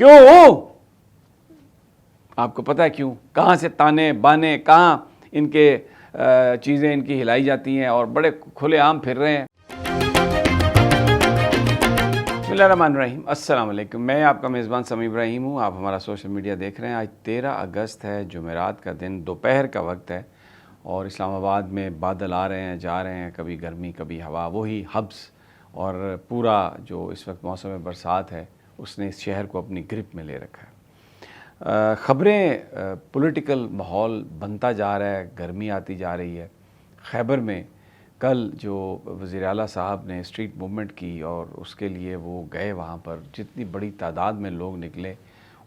کیوں؟ آپ کو پتہ ہے کیوں؟ کہاں سے تانے بانے، کہاں ان کے چیزیں ان کی ہلائی جاتی ہیں اور بڑے کھلے عام پھر رہے ہیں۔ بسم اللہ الرحمن الرحیم، السلام علیکم، میں آپ کا میزبان سمیع ابراہیم ہوں۔ آپ ہمارا سوشل میڈیا دیکھ رہے ہیں۔ آج 13 اگست ہے، جمعرات کا دن، دوپہر کا وقت ہے اور اسلام آباد میں بادل آ رہے ہیں جا رہے ہیں، کبھی گرمی کبھی ہوا، وہی حبس اور پورا جو اس وقت موسم برسات ہے اس نے اس شہر کو اپنی گرپ میں لے رکھا ہے۔ خبریں، پولیٹیکل ماحول بنتا جا رہا ہے، گرمی آتی جا رہی ہے۔ خیبر میں کل جو وزیر اعلیٰ صاحب نے اسٹریٹ موومنٹ کی اور اس کے لیے وہ گئے، وہاں پر جتنی بڑی تعداد میں لوگ نکلے،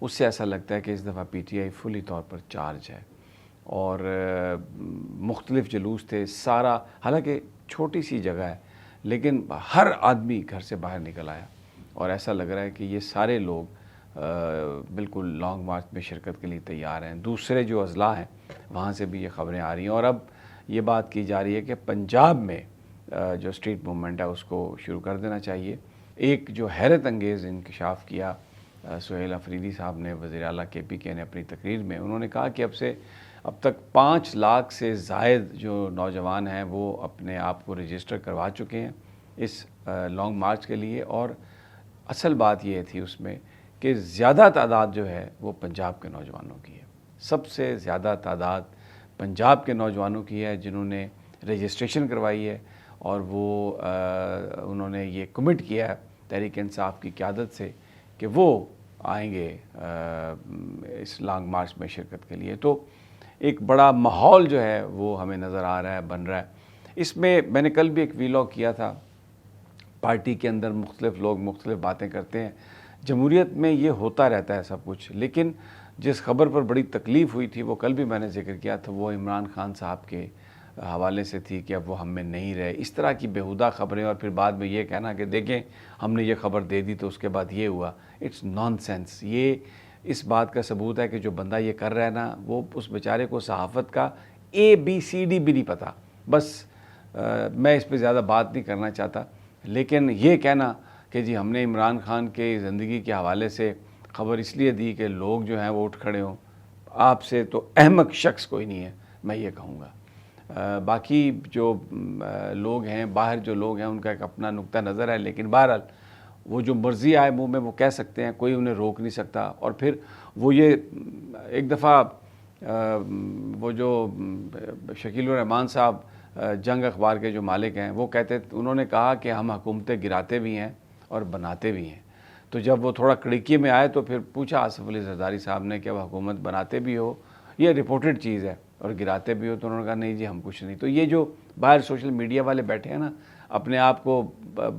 اس سے ایسا لگتا ہے کہ اس دفعہ پی ٹی آئی فلی طور پر چارج ہے اور مختلف جلوس تھے سارا، حالانکہ چھوٹی سی جگہ ہے لیکن ہر آدمی گھر سے باہر نکل آیا اور ایسا لگ رہا ہے کہ یہ سارے لوگ بالکل لانگ مارچ میں شرکت کے لیے تیار ہیں۔ دوسرے جو اضلاع ہیں وہاں سے بھی یہ خبریں آ رہی ہیں اور اب یہ بات کی جا رہی ہے کہ پنجاب میں جو اسٹریٹ موومنٹ ہے اس کو شروع کر دینا چاہیے۔ ایک جو حیرت انگیز انکشاف کیا سہیل افریدی صاحب نے، وزیر اعلیٰ کے پی کے نے اپنی تقریر میں، انہوں نے کہا کہ اب تک 5 لاکھ سے زائد جو نوجوان ہیں وہ اپنے آپ کو رجسٹر کروا چکے ہیں اس لانگ مارچ کے لیے، اور اصل بات یہ تھی اس میں کہ زیادہ تعداد جو ہے وہ پنجاب کے نوجوانوں کی ہے۔ سب سے زیادہ تعداد پنجاب کے نوجوانوں کی ہے جنہوں نے رجسٹریشن کروائی ہے اور وہ انہوں نے یہ کمٹ کیا ہے تحریک انصاف کی قیادت سے کہ وہ آئیں گے اس لانگ مارچ میں شرکت کے لیے۔ تو ایک بڑا ماحول جو ہے وہ ہمیں نظر آ رہا ہے، بن رہا ہے۔ اس میں نے کل بھی ایک ویلاگ کیا تھا، پارٹی کے اندر مختلف لوگ مختلف باتیں کرتے ہیں، جمہوریت میں یہ ہوتا رہتا ہے سب کچھ، لیکن جس خبر پر بڑی تکلیف ہوئی تھی وہ کل بھی میں نے ذکر کیا تھا، وہ عمران خان صاحب کے حوالے سے تھی کہ اب وہ ہم میں نہیں رہے۔ اس طرح کی بیہودہ خبریں اور پھر بعد میں یہ کہنا کہ دیکھیں ہم نے یہ خبر دے دی تو اس کے بعد یہ ہوا، اٹس نان سینس۔ یہ اس بات کا ثبوت ہے کہ جو بندہ یہ کر رہا ہے نا، وہ اس بیچارے کو صحافت کا ABCD بھی نہیں پتہ۔ بس میں اس پہ زیادہ بات نہیں کرنا چاہتا، لیکن یہ کہنا کہ جی ہم نے عمران خان کے زندگی کے حوالے سے خبر اس لیے دی کہ لوگ جو ہیں وہ اٹھ کھڑے ہوں، آپ سے تو احمق شخص کوئی نہیں ہے، میں یہ کہوں گا۔ باقی جو لوگ ہیں باہر، جو لوگ ہیں ان کا ایک اپنا نقطہ نظر ہے، لیکن بہرحال وہ جو مرضی آئے منہ میں وہ کہہ سکتے ہیں، کوئی انہیں روک نہیں سکتا۔ اور پھر وہ یہ ایک دفعہ وہ جو شکیل الرحمان صاحب جنگ اخبار کے جو مالک ہیں، وہ کہتے، انہوں نے کہا کہ ہم حکومتیں گراتے بھی ہیں اور بناتے بھی ہیں۔ تو جب وہ تھوڑا کڑکی میں آئے تو پھر پوچھا آصف علی زرداری صاحب نے کہ وہ حکومت بناتے بھی ہو، یہ رپورٹڈ چیز ہے، اور گراتے بھی ہو؟ تو انہوں نے کہا نہیں جی ہم کچھ نہیں۔ تو یہ جو باہر سوشل میڈیا والے بیٹھے ہیں نا، اپنے آپ کو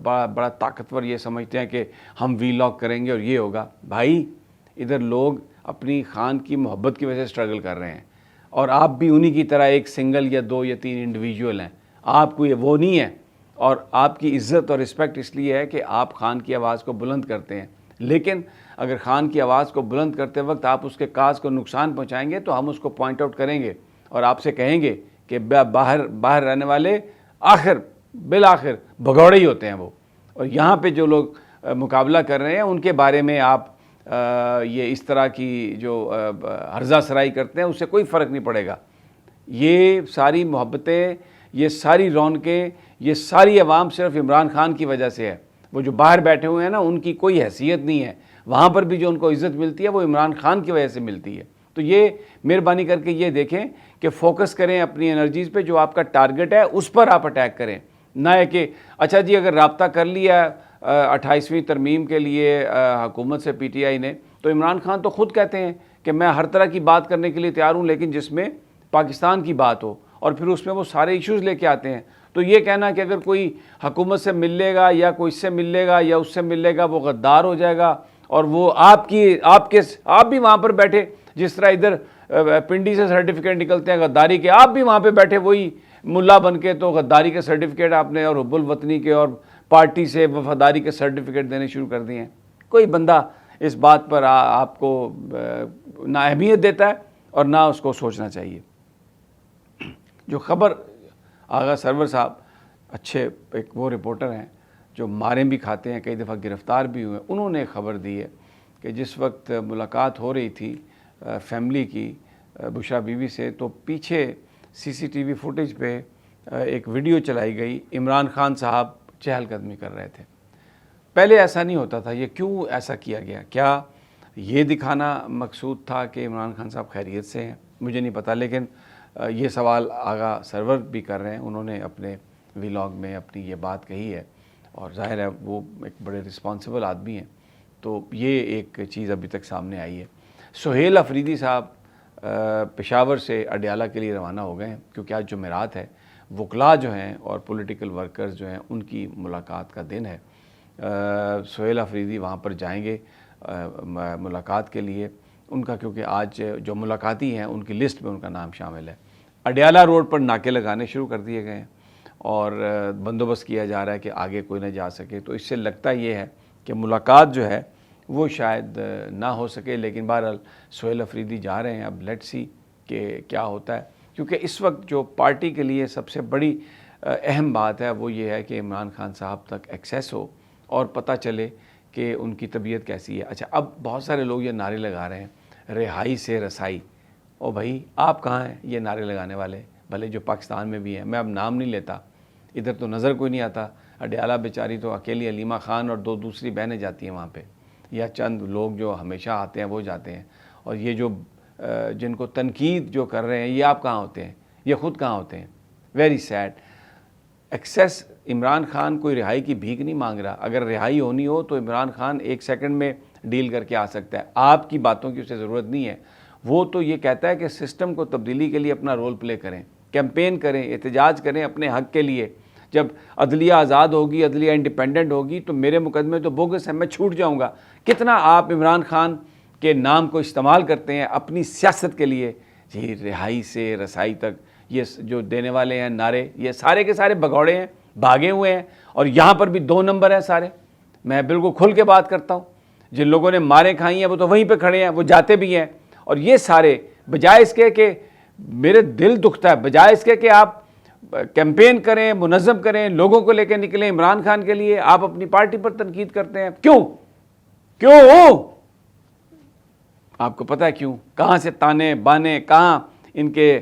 بڑا طاقتور یہ سمجھتے ہیں کہ ہم ویلاگ کریں گے اور یہ ہوگا۔ بھائی ادھر لوگ اپنی خان کی محبت کی وجہ سے سٹرگل کر رہے ہیں اور آپ بھی انہی کی طرح ایک سنگل یا 2 یا 3 انڈیویجول ہیں، آپ کو یہ وہ نہیں ہے، اور آپ کی عزت اور رسپیکٹ اس لیے ہے کہ آپ خان کی آواز کو بلند کرتے ہیں۔ لیکن اگر خان کی آواز کو بلند کرتے وقت آپ اس کے کاز کو نقصان پہنچائیں گے تو ہم اس کو پوائنٹ آؤٹ کریں گے اور آپ سے کہیں گے کہ باہر رہنے والے بالآخر بھگوڑے ہی ہوتے ہیں وہ، اور یہاں پہ جو لوگ مقابلہ کر رہے ہیں ان کے بارے میں آپ یہ اس طرح کی جو ہرزہ سرائی کرتے ہیں، اس سے کوئی فرق نہیں پڑے گا۔ یہ ساری محبتیں، یہ ساری رونقیں، یہ ساری عوام صرف عمران خان کی وجہ سے ہے۔ وہ جو باہر بیٹھے ہوئے ہیں نا، ان کی کوئی حیثیت نہیں ہے، وہاں پر بھی جو ان کو عزت ملتی ہے وہ عمران خان کی وجہ سے ملتی ہے۔ تو یہ مہربانی کر کے یہ دیکھیں کہ فوکس کریں اپنی انرجیز پہ، جو آپ کا ٹارگٹ ہے اس پر آپ اٹیک کریں، نہ ہے کہ اچھا جی اگر رابطہ کر لیا 28ویں ترمیم کے لیے حکومت سے PTI نے، تو عمران خان تو خود کہتے ہیں کہ میں ہر طرح کی بات کرنے کے لیے تیار ہوں لیکن جس میں پاکستان کی بات ہو، اور پھر اس میں وہ سارے ایشوز لے کے آتے ہیں۔ تو یہ کہنا کہ اگر کوئی حکومت سے مل لے گا یا کوئی اس سے مل لے گا یا اس سے مل لے گا وہ غدار ہو جائے گا، اور وہ آپ بھی وہاں پر بیٹھے، جس طرح ادھر پنڈی سے سرٹیفکیٹ نکلتے ہیں غداری کے، آپ بھی وہاں پہ بیٹھے وہی ملا بن کے، تو غداری کے سرٹیفکیٹ آپ نے اور حب الوطنی کے اور پارٹی سے وفاداری کے سرٹیفکیٹ دینے شروع کر دیے ہیں۔ کوئی بندہ اس بات پر آپ کو نہ اہمیت دیتا ہے اور نہ اس کو سوچنا چاہیے۔ جو خبر آغا سرور صاحب اچھے ایک وہ رپورٹر ہیں جو ماریں بھی کھاتے ہیں، کئی دفعہ گرفتار بھی ہوئے، انہوں نے خبر دی ہے کہ جس وقت ملاقات ہو رہی تھی فیملی کی بشرا بیوی سے، تو پیچھے CCTV فوٹیج پہ ایک ویڈیو چلائی گئی، عمران خان صاحب چہل قدمی کر رہے تھے۔ پہلے ایسا نہیں ہوتا تھا، یہ کیوں ایسا کیا گیا؟ کیا یہ دکھانا مقصود تھا کہ عمران خان صاحب خیریت سے ہیں؟ مجھے نہیں پتا، لیکن یہ سوال آغا سرور بھی کر رہے ہیں، انہوں نے اپنے ویلاگ میں اپنی یہ بات کہی ہے، اور ظاہر ہے وہ ایک بڑے رسپانسبل آدمی ہیں، تو یہ ایک چیز ابھی تک سامنے آئی ہے۔ سہیل افریدی صاحب پشاور سے اڈیالہ کے لیے روانہ ہو گئے ہیں، کیونکہ آج جمعرات ہے، وکلاء جو ہیں اور پولیٹیکل ورکرز جو ہیں ان کی ملاقات کا دن ہے۔ سہیل افریدی وہاں پر جائیں گے ملاقات کے لیے، ان کا کیونکہ آج جو ملاقاتی ہیں ان کی لسٹ میں ان کا نام شامل ہے۔ اڈیالہ روڈ پر ناکے لگانے شروع کر دیے گئے ہیں اور بندوبست کیا جا رہا ہے کہ آگے کوئی نہ جا سکے، تو اس سے لگتا یہ ہے کہ ملاقات جو ہے وہ شاید نہ ہو سکے، لیکن بہرحال سہیل افریدی جا رہے ہیں۔ اب لیٹ سی کہ کیا ہوتا ہے، کیونکہ اس وقت جو پارٹی کے لیے سب سے بڑی اہم بات ہے وہ یہ ہے کہ عمران خان صاحب تک ایکسیس ہو اور پتہ چلے کہ ان کی طبیعت کیسی ہے۔ اچھا، اب بہت سارے لوگ یہ نعرے لگا رہے ہیں رہائی سے رسائی، او بھائی آپ کہاں ہیں یہ نعرے لگانے والے؟ بھلے جو پاکستان میں بھی ہیں، میں اب نام نہیں لیتا، ادھر تو نظر کوئی نہیں آتا، اڈیالہ بیچاری تو اکیلی علیمہ خان اور دو دوسری بہنیں جاتی ہیں وہاں پہ، یا چند لوگ جو ہمیشہ آتے ہیں وہ جاتے ہیں، اور یہ جو جن کو تنقید جو کر رہے ہیں یہ آپ کہاں ہوتے ہیں؟ یہ خود کہاں ہوتے ہیں؟ Very sad. ایکسیس، عمران خان کوئی رہائی کی بھیک نہیں مانگ رہا، اگر رہائی ہونی ہو تو عمران خان 1 سیکنڈ میں ڈیل کر کے آ سکتا ہے، آپ کی باتوں کی اسے ضرورت نہیں ہے۔ وہ تو یہ کہتا ہے کہ سسٹم کو تبدیلی کے لیے اپنا رول پلے کریں، کیمپین کریں، احتجاج کریں اپنے حق کے لیے۔ جب عدلیہ آزاد ہوگی، عدلیہ انڈیپینڈنٹ ہوگی تو میرے مقدمے تو بوگس ہیں، میں چھوٹ جاؤں گا۔ کتنا آپ عمران خان کے نام کو استعمال کرتے ہیں اپنی سیاست کے لیے؟ جی رہائی سے رسائی تک یہ جو دینے والے ہیں نعرے، یہ سارے کے سارے بگوڑے ہیں، بھاگے ہوئے ہیں، اور یہاں پر بھی 2 نمبر ہیں سارے۔ میں بالکل کھل کے بات کرتا ہوں، جن لوگوں نے ماریں کھائی ہیں وہ تو وہیں پہ کھڑے ہیں، وہ جاتے بھی ہیں، اور یہ سارے بجائے اس کے کہ میرے دل دکھتا ہے، بجائے اس کے کہ آپ کیمپین کریں، منظم کریں، لوگوں کو لے کے نکلیں عمران خان کے لیے، آپ اپنی پارٹی پر تنقید کرتے ہیں۔ کیوں آپ کو پتہ ہے کیوں؟ کہاں سے تانے بانے، کہاں ان کے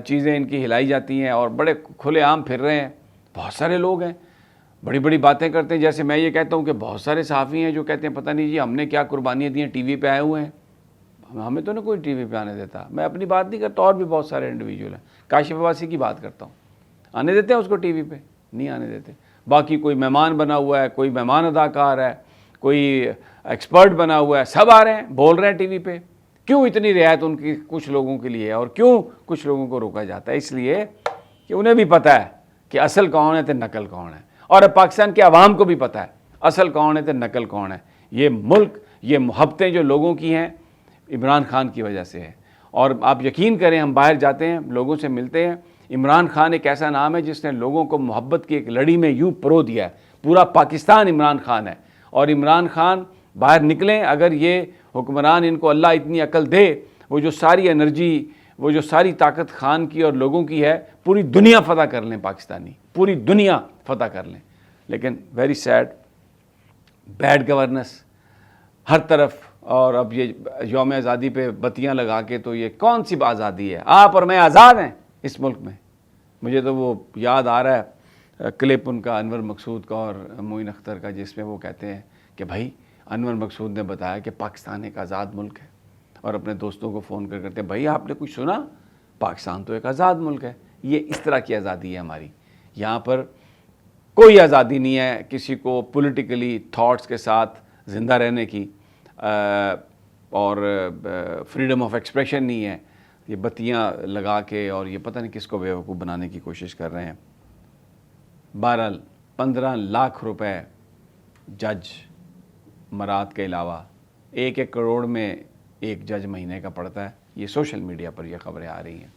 چیزیں ان کی ہلائی جاتی ہیں، اور بڑے کھلے عام پھر رہے ہیں۔ بہت سارے لوگ ہیں بڑی بڑی باتیں کرتے ہیں، جیسے میں یہ کہتا ہوں کہ بہت سارے صحافی ہیں جو کہتے ہیں پتہ نہیں جی ہم نے کیا قربانیاں دی ہیں، ٹی وی پہ آئے ہوئے ہیں۔ ہمیں تو نہیں کوئی ٹی وی پہ آنے دیتا، میں اپنی بات نہیں کرتا، اور بھی بہت سارے انڈیویجول ہیں، کاشف عباسی کی بات کرتا ہوں، آنے دیتے ہیں اس کو ٹی وی پہ؟ نہیں آنے دیتے۔ باقی کوئی مہمان بنا ہوا ہے، کوئی مہمان اداکار ہے، کوئی ایکسپرٹ بنا ہوا ہے، سب آ رہے ہیں، بول رہے ہیں ٹی وی پہ۔ کیوں اتنی رعایت ان کی کچھ لوگوں کے لیے، اور کیوں کچھ لوگوں کو روکا جاتا ہے؟ اس لیے کہ انہیں بھی پتہ ہے کہ اصل کون ہے تو نقل کون ہے، اور پاکستان کے عوام کو بھی پتہ ہے اصل کون ہے تو نقل کون ہے۔ یہ ملک، یہ محبتیں جو لوگوں کی ہیں عمران خان کی وجہ سے ہے، اور آپ یقین کریں ہم باہر جاتے ہیں، لوگوں سے ملتے ہیں، عمران خان ایک ایسا نام ہے جس نے لوگوں کو محبت کی ایک لڑی میں یوں پرو دیا ہے۔ پورا پاکستان عمران خان ہے، اور عمران خان باہر نکلیں، اگر یہ حکمران ان کو اللہ اتنی عقل دے، وہ جو ساری انرجی، وہ جو ساری طاقت خان کی اور لوگوں کی ہے، پوری دنیا فتح کر لیں، پاکستانی پوری دنیا فتح کر لیں۔ لیکن ویری سیڈ، بیڈ گورننس ہر طرف، اور اب یہ یوم آزادی پہ بتیاں لگا کے، تو یہ کون سی آزادی ہے؟ آپ اور میں آزاد ہیں اس ملک میں۔ مجھے تو وہ یاد آ رہا ہے کلپ ان کا انور مقصود کا اور معین اختر کا، جس میں وہ کہتے ہیں کہ بھائی انور مقصود نے بتایا کہ پاکستان ایک آزاد ملک ہے، اور اپنے دوستوں کو فون کر کرتے ہیں بھائی آپ نے کچھ سنا؟ پاکستان تو ایک آزاد ملک ہے۔ یہ اس طرح کی آزادی ہے ہماری، یہاں پر کوئی آزادی نہیں ہے کسی کو پولیٹیکلی تھاٹس کے ساتھ زندہ رہنے کی، اور فریڈم آف ایکسپریشن نہیں ہے۔ یہ بتیاں لگا کے اور یہ پتہ نہیں کس کو بیوقوف بنانے کی کوشش کر رہے ہیں۔ بہرحال 15 لاکھ روپے جج مراد کے علاوہ 1 کروڑ میں ایک جج مہینے کا پڑتا ہے۔ یہ سوشل میڈیا پر یہ خبریں آ رہی ہیں۔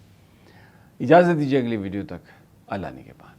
اجازت دیجیے اگلی ویڈیو تک، اللہ نگہبان۔